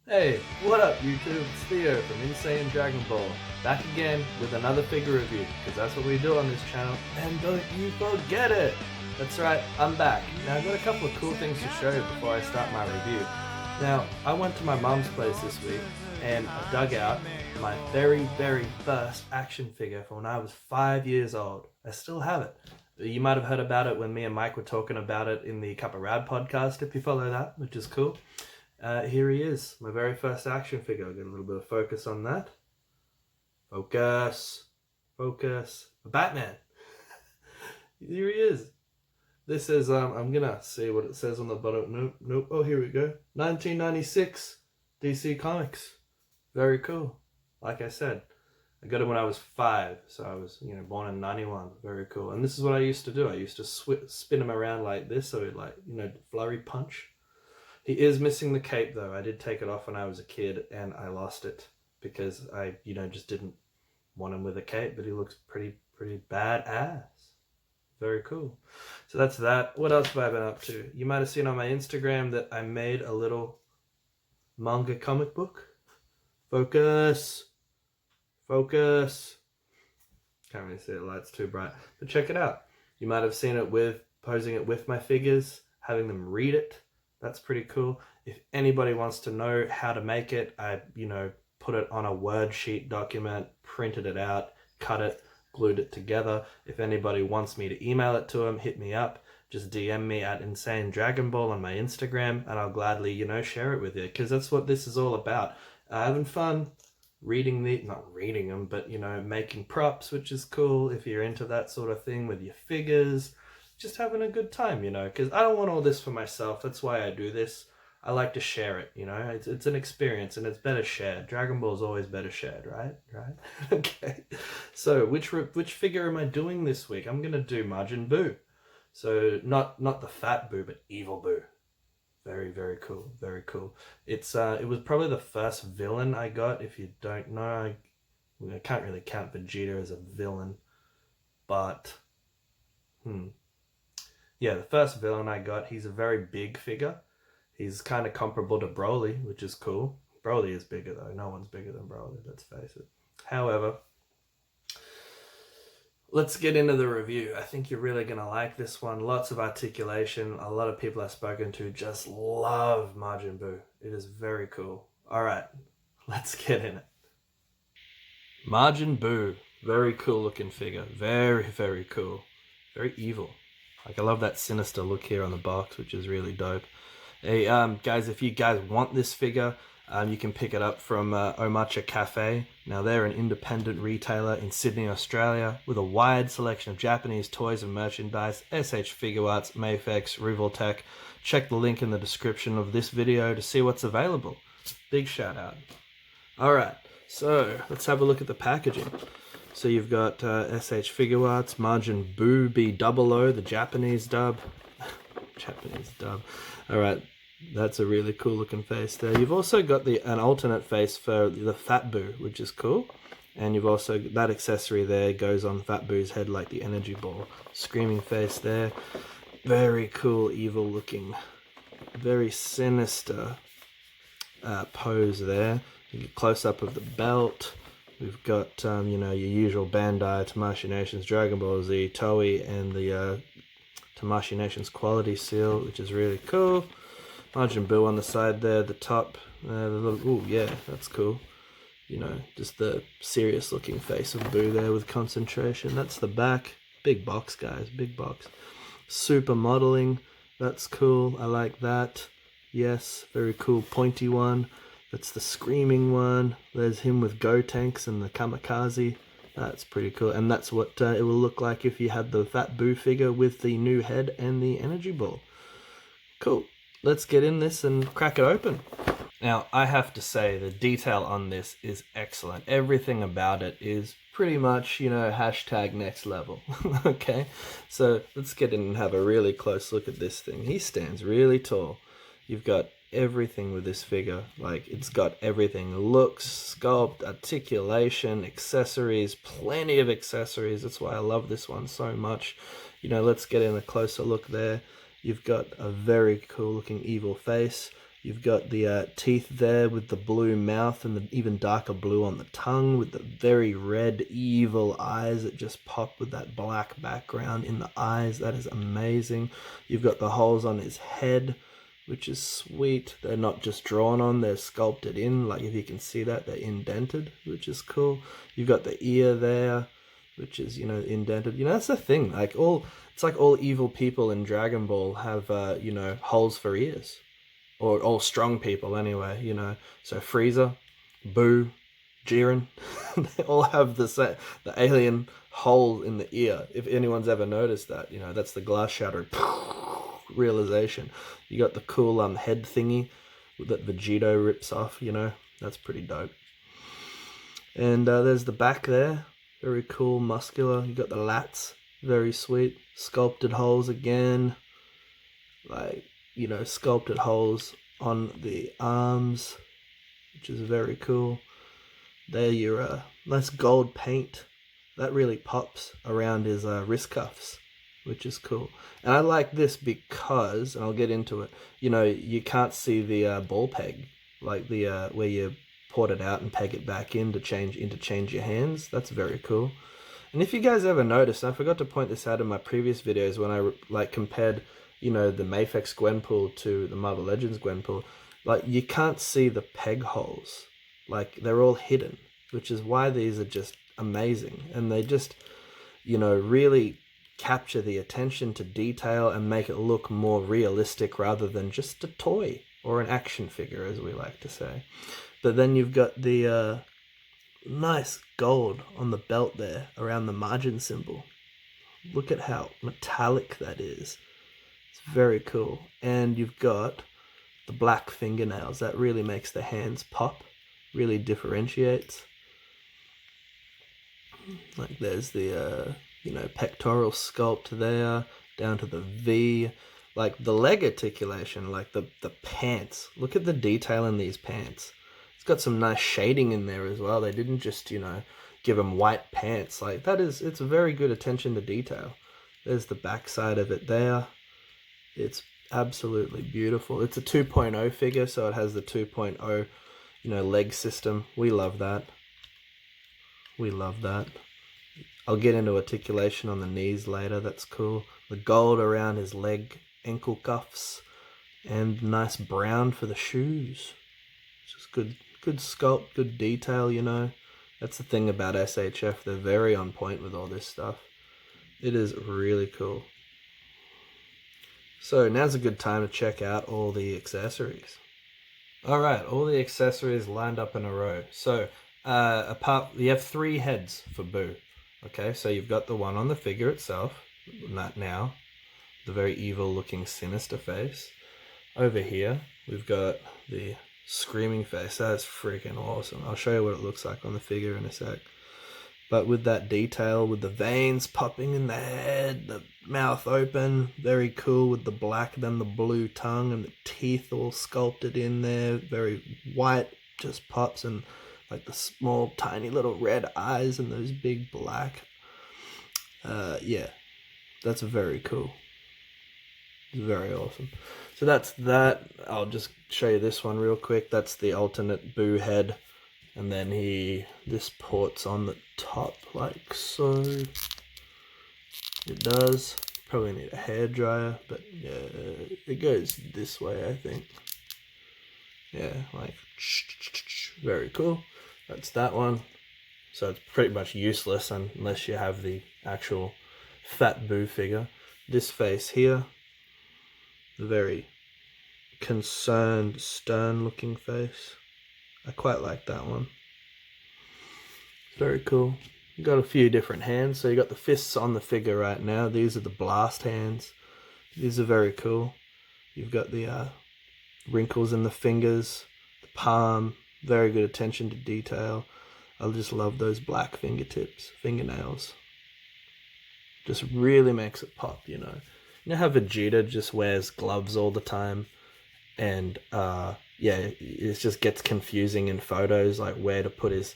Hey, what up YouTube? It's Theo from Insane Dragon Ball, back again with another figure review, because that's what we do on this channel, and don't you forget it! That's right, I'm back. Now I've got a couple of cool things to show you before I start my review. Now, I went to my mom's place this week, and I dug out my very first action figure from when I was 5 years old. I still have it. You might have heard about it when me and Mike were talking about it in the Cup of Rad podcast, if you follow that, which is cool. Here he is, my very first action figure. I'll get a little bit of focus on that. Focus. Batman. Here he is. This is, I'm gonna see what it says on the bottom. Nope. Oh, here we go. 1996 DC Comics. Very cool. Like I said, I got it when I was 5, so I was, born in 91. Very cool. And this is what I used to do. I used to spin him around like this, so he'd flurry punch. He is missing the cape though. I did take it off when I was a kid and I lost it because I, just didn't want him with a cape, but he looks pretty badass. Very cool. So that's that. What else have I been up to? You might have seen on my Instagram that I made a little manga comic book. Focus. Can't really see it, light's too bright. But check it out. You might have seen it posing it with my figures, having them read it. That's pretty cool. If anybody wants to know how to make it, I, put it on a Word sheet document, printed it out, cut it, glued it together. If anybody wants me to email it to them, hit me up. Just DM me at Insane Dragon Ball on my Instagram, and I'll gladly, share it with you, because that's what this is all about. Having fun, not reading them, but, making props, which is cool if you're into that sort of thing with your figures. Just having a good time, because I don't want all this for myself. That's why I do this. I like to share it, It's an experience and it's better shared. Dragon Ball is always better shared, right? Okay. So which figure am I doing this week? I'm gonna do Majin Buu. So not the fat Buu, but evil Buu. Very cool. Very cool. It was probably the first villain I got. If you don't know, I can't really count Vegeta as a villain, but yeah, the first villain I got, he's a very big figure. He's kind of comparable to Broly, which is cool. Broly is bigger though. No one's bigger than Broly, let's face it. However, let's get into the review. I think you're really going to like this one. Lots of articulation. A lot of people I've spoken to just love Majin Buu. It is very cool. All right, let's get in it. Majin Buu. Very cool looking figure. Very cool. Very evil. I love that sinister look here on the box, which is really dope. Hey, guys, if you guys want this figure, you can pick it up from Omacha Cafe. Now, they're an independent retailer in Sydney, Australia, with a wide selection of Japanese toys and merchandise. SH Figuarts, Mayfex, Rivaltech. Check the link in the description of this video to see what's available. Big shout out. Alright, so let's have a look at the packaging. So you've got SH Figuarts, Majin Buu B00, the Japanese dub. Alright, that's a really cool looking face there. You've also got an alternate face for the Fat Buu, which is cool. And you've also, that accessory there goes on Fat Buu's head like the energy ball. Screaming face there. Very cool, evil looking, very sinister pose there. You get close up of the belt. We've got, your usual Bandai, Tamashii Nations, Dragon Ball Z, Toei, and the Tamashii Nations quality seal, which is really cool. Majin Buu on the side there, the top. Ooh, yeah, that's cool. Just the serious looking face of Buu there with concentration. That's the back. Big box, guys, big box. Super modeling. That's cool. I like that. Yes, very cool pointy one. That's the screaming one. There's him with Gotenks and the Kamikaze. That's pretty cool. And that's what it will look like if you had the Fat Buu figure with the new head and the energy ball. Cool. Let's get in this and crack it open. Now, I have to say the detail on this is excellent. Everything about it is pretty much, hashtag next level. Okay, so let's get in and have a really close look at this thing. He stands really tall. You've got everything with this figure. It's got everything. Looks, sculpt, articulation, accessories, plenty of accessories. That's why I love this one so much. Let's get in a closer look there. You've got a very cool looking evil face. You've got the teeth there with the blue mouth and the even darker blue on the tongue with the very red, evil eyes that just pop with that black background in the eyes. That is amazing. You've got the holes on his head, which is sweet. They're not just drawn on, they're sculpted in. Like if you can see that, they're indented, which is cool. You've got the ear there, which is, indented. That's the thing. It's like all evil people in Dragon Ball have, holes for ears. Or all strong people anyway, So Frieza, Buu, Jiren, they all have the alien hole in the ear. If anyone's ever noticed that, that's the glass shattering realization. You got the cool head thingy that Vegito rips off, That's pretty dope. And there's the back there. Very cool, muscular. You got the lats. Very sweet. Sculpted holes again. Sculpted holes on the arms, which is very cool. There your nice gold paint. That really pops around his wrist cuffs, which is cool. And I like this because, and I'll get into it, you can't see the ball peg, like the where you port it out and peg it back in to interchange your hands. That's very cool. And if you guys ever noticed, I forgot to point this out in my previous videos when I compared the Mafex Gwenpool to the Marvel Legends Gwenpool, you can't see the peg holes. They're all hidden, which is why these are just amazing. And they just, really capture the attention to detail and make it look more realistic rather than just a toy or an action figure, as we like to say. But then you've got the nice gold on the belt there around the Majin symbol. Look at how metallic that is. Very cool. And you've got the black fingernails. That really makes the hands pop. Really differentiates. There's the, pectoral sculpt there. Down to the V. The leg articulation. The pants. Look at the detail in these pants. It's got some nice shading in there as well. They didn't just, give them white pants. It's very good attention to detail. There's the back side of it there. It's absolutely beautiful. It's a 2.0 figure, so it has the 2.0, leg system. We love that. We love that. I'll get into articulation on the knees later. That's cool. The gold around his leg, ankle cuffs, and nice brown for the shoes. Just good sculpt, good detail, That's the thing about SHF. They're very on point with all this stuff. It is really cool. So now's a good time to check out all the accessories. Alright, all the accessories lined up in a row. So, you have 3 heads for Buu. Okay, so you've got the one on the figure itself, not now, the very evil looking sinister face. Over here, we've got the screaming face. That's freaking awesome. I'll show you what it looks like on the figure in a sec. But with that detail, with the veins popping in the head, the mouth open, very cool with the black, then the blue tongue and the teeth all sculpted in there, very white, just pops, and the small, tiny little red eyes and those big black. Yeah, that's very cool. It's very awesome. So that's that. I'll just show you this one real quick. That's the alternate Buu head. And then this ports on the top like so. It does. Probably need a hairdryer, but yeah, it goes this way, I think. Yeah, very cool. That's that one. So it's pretty much useless unless you have the actual fat Buu figure. This face here, the very concerned, stern-looking face. I quite like that one. Very cool. You got a few different hands. So you got the fists on the figure right now. These are the blast hands. These are very cool. You've got the wrinkles in the fingers, the palm. Very good attention to detail. I just love those black fingernails. Just really makes it pop, You know how Vegeta just wears gloves all the time? And yeah, it just gets confusing in photos, where to put his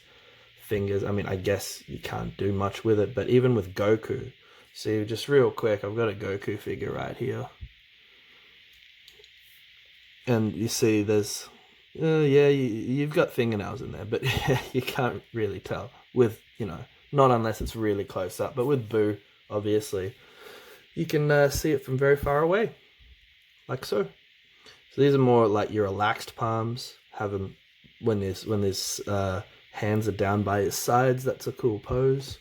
fingers. I mean, I guess you can't do much with it, but even with Goku. See, just real quick, I've got a Goku figure right here. And you see there's, yeah, you've got fingernails in there, but you can't really tell with, not unless it's really close up. But with Boo, obviously, you can see it from very far away, like so. So these are more like your relaxed palms. Have them when his hands are down by his sides. That's a cool pose.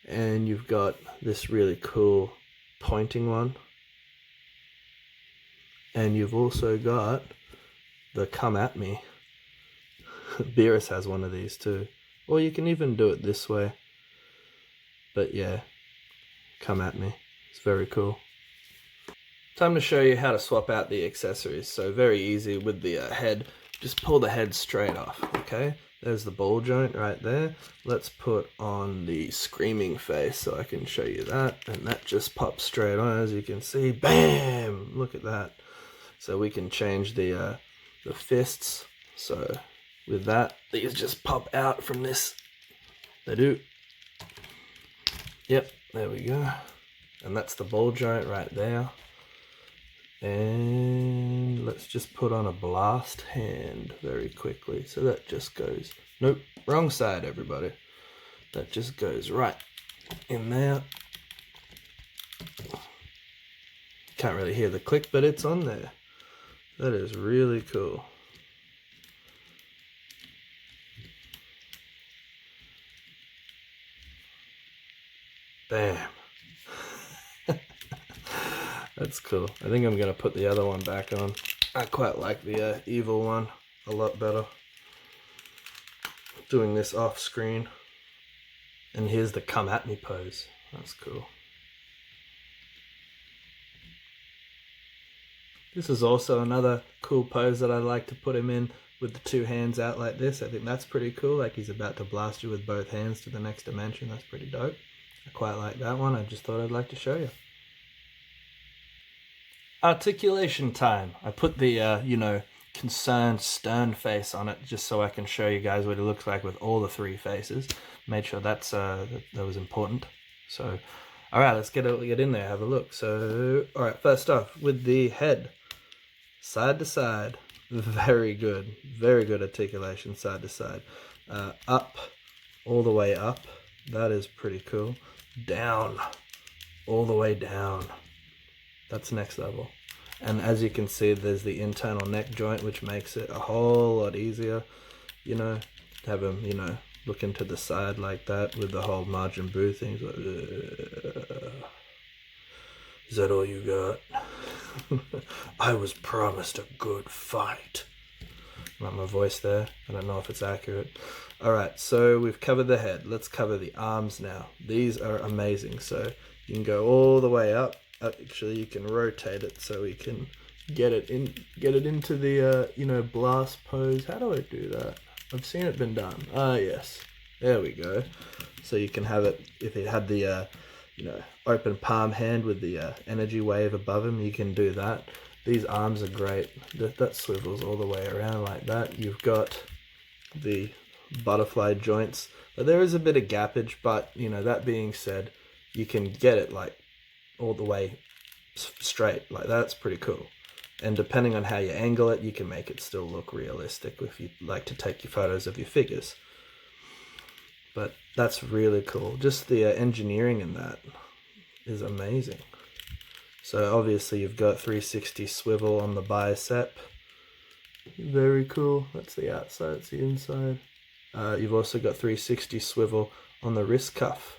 And you've got this really cool pointing one. And you've also got the come at me. Beerus has one of these too. Or you can even do it this way. But yeah, come at me. It's very cool. Time to show you how to swap out the accessories. So very easy with the head. Just pull the head straight off, okay? There's the ball joint right there. Let's put on the screaming face so I can show you that. And that just pops straight on, as you can see. Bam! Look at that. So we can change the fists. So with that, these just pop out from this. They do. Yep, there we go. And that's the ball joint right there. And let's just put on a blast hand very quickly. So that just goes, nope, wrong side, everybody. That just goes right in there. Can't really hear the click, but it's on there. That is really cool. Bam. That's cool. I think I'm going to put the other one back on. I quite like the evil one a lot better. Doing this off screen. And here's the come at me pose. That's cool. This is also another cool pose that I like to put him in with the two hands out like this. I think that's pretty cool. Like he's about to blast you with both hands to the next dimension. That's pretty dope. I quite like that one. I just thought I'd like to show you. Articulation time. I put the, concerned, stern face on it just so I can show you guys what it looks like with all the three faces. Made sure that was important. So, all right, let's get in there, have a look. So, all right, first off, with the head, side to side, very good articulation, side to side. Up, all the way up, that is pretty cool. Down, all the way down. That's next level. And as you can see, there's the internal neck joint, which makes it a whole lot easier, to have him, looking to the side like that with the whole Majin Buu thing. Like, is that all you got? I was promised a good fight. Not my voice there. I don't know if it's accurate. All right, so we've covered the head. Let's cover the arms now. These are amazing. So you can go all the way up. Actually, you can rotate it so we can get it into the blast pose. How do I do that? I've seen it been done. Ah, yes, there we go. So you can have it if it had the open palm hand with the energy wave above him. You can do that. These arms are great. That swivels all the way around like that. You've got the butterfly joints. But there is a bit of gappage, but that being said, you can get it like all the way straight like that's pretty cool. And depending on how you angle it, you can make it still look realistic if you like to take your photos of your figures. But that's really cool. Just the engineering in that is amazing. So obviously you've got 360 swivel on the bicep. Very cool. That's the outside, that's the inside. You've also got 360 swivel on the wrist cuff,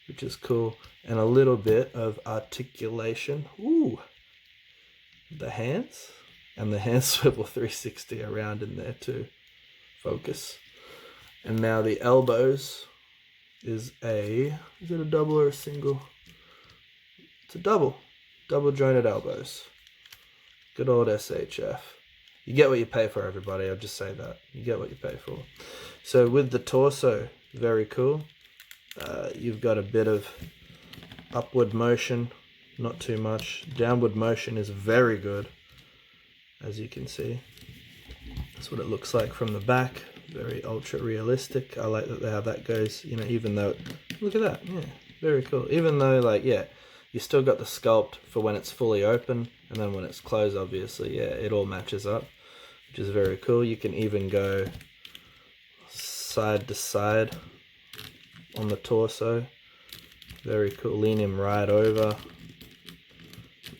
which is cool. And a little bit of articulation. Ooh. The hands. And the hand swivel 360 around in there too. Focus. And now the elbows is it a double or a single? It's a double. Double jointed elbows. Good old SHF. You get what you pay for, everybody. I'll just say that. You get what you pay for. So with the torso, very cool. You've got a bit of upward motion, not too much. Downward motion is very good, as you can see. That's what it looks like from the back. Very ultra realistic. I like that how that goes, even though, look at that, yeah, very cool. Even though, you still got the sculpt for when it's fully open, And then when it's closed, obviously, yeah, it all matches up, which is very cool. You can even go side to side on the torso. Very cool. Lean him right over.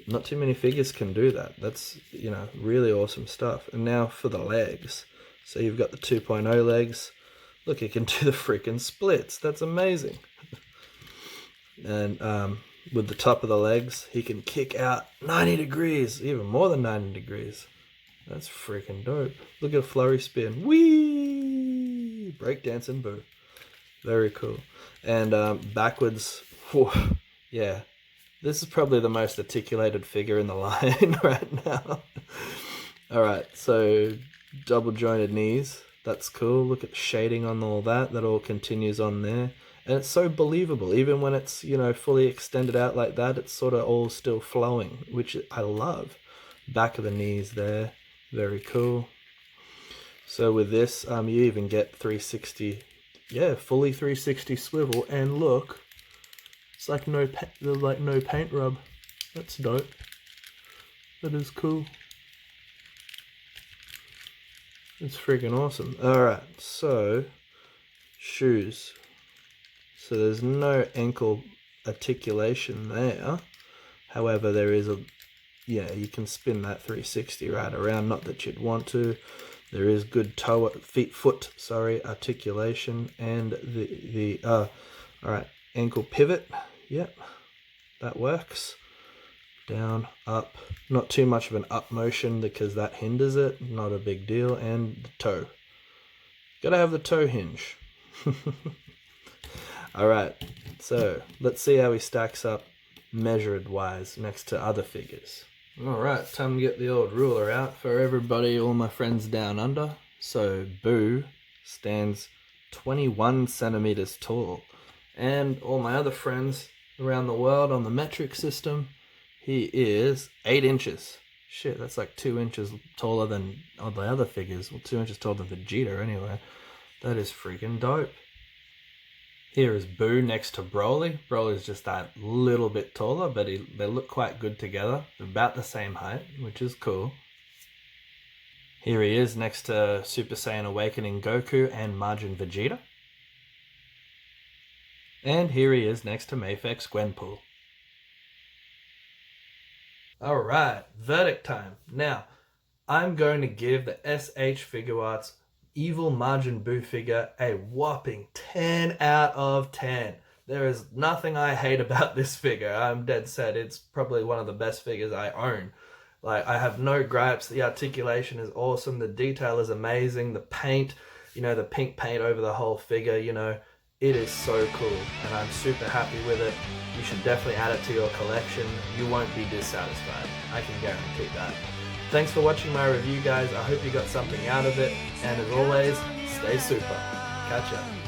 Not too many figures can do that. That's, you know, really awesome stuff. And now for the legs. So you've got the 2.0 legs. Look, he can do the freaking splits. That's amazing. And with the top of the legs, he can kick out 90 degrees, even more than 90 degrees. That's freaking dope. Look at a flurry spin. Whee! Breakdancing Boo. Very cool. And backwards, whew, yeah. This is probably the most articulated figure in the line right now. Alright, so double jointed knees. That's cool. Look at the shading on all that. That all continues on there. And it's so believable. Even when it's, you know, fully extended out like that, it's sort of all still flowing, which I love. Back of the knees there. Very cool. So with this, you even get 360, yeah, fully 360 swivel. And look, it's like no paint rub. That's dope. That is cool. It's freaking awesome. Alright, so shoes. So there's no ankle articulation there. However, there is a, yeah, you can spin that 360 right around. Not that you'd want to. There is good foot articulation, and all right, ankle pivot. Yep, that works. Down, up. Not too much of an up motion because that hinders it. Not a big deal. And the toe. Gotta have the toe hinge. Alright, so let's see how he stacks up measured wise next to other figures. Alright, time to get the old ruler out for everybody, all my friends down under. So Boo stands 21 centimeters tall. And all my other friends around the world on the metric system, he is 8 inches. Shit, that's like 2 inches taller than all the other figures. Well, 2 inches taller than Vegeta anyway. That is freaking dope. Here is Boo next to Broly. Broly's just that little bit taller, but they look quite good together. They're about the same height, which is cool. Here he is next to Super Saiyan Awakening Goku and Majin Vegeta. And here he is next to Mafex Gwenpool. Alright, verdict time. Now, I'm going to give the SH Figuarts Evil Majin Buu figure a whopping 10 out of 10. There is nothing I hate about this figure. I'm dead set. It's probably one of the best figures I own. Like, I have no gripes. The articulation is awesome. The detail is amazing. The paint, you know, the pink paint over the whole figure, you know, it is so cool. And I'm super happy with it. You should definitely add it to your collection. You won't be dissatisfied. I can guarantee that. Thanks for watching my review, guys. I hope you got something out of it. And as always, stay super. Catch ya.